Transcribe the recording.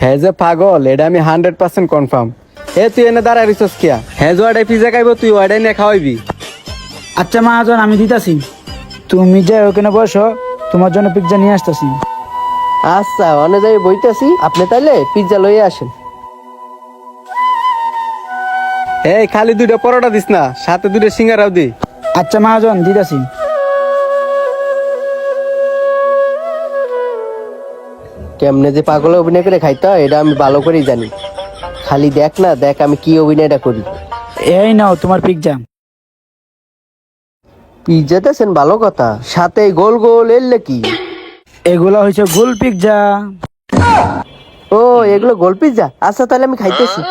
হ্যাঁ যে পাগল এটা আমি 100% কনফার্ম। তুই এনে দাঁড়ায় রিসোর্স কিয়া হ্যাঁ যে ওয়াডাই পিজা খাইব তুই ওয়াডাই নিয়ে খাওয়াইবি। আচ্ছা মহাজন, আমি দিতাছি, তুমি যে ওখানে বসো, তোমার জন্য পিৎজা নিয়ে আসতেছি। আচ্ছা অনেক যাই বইতেছি, আপনি তাইলে পিজ্জা লইয়ে আসেন। খালি 2টা পরোটা দিস না, সাথে 2টা সিঙ্গারাও দি। আচ্ছা মহাজন, দিতাছি। কেমনে যে পাগলে অভিনয় করে খাইতে হয় এটা আমি ভালো করেই জানি। খালি দেখ না, দেখ আমি কি অভিনয়টা করি। এই নাও তোমার পিৎজা। পিজ্জা দিয়েছেন ভালো কথা, সাথে এই গোল গোল এলে কি? এগুলা হয়েছে গোল পিৎজা। ও এগুলো গোল পিজ্জা, আচ্ছা তাহলে আমি খাইতেছি।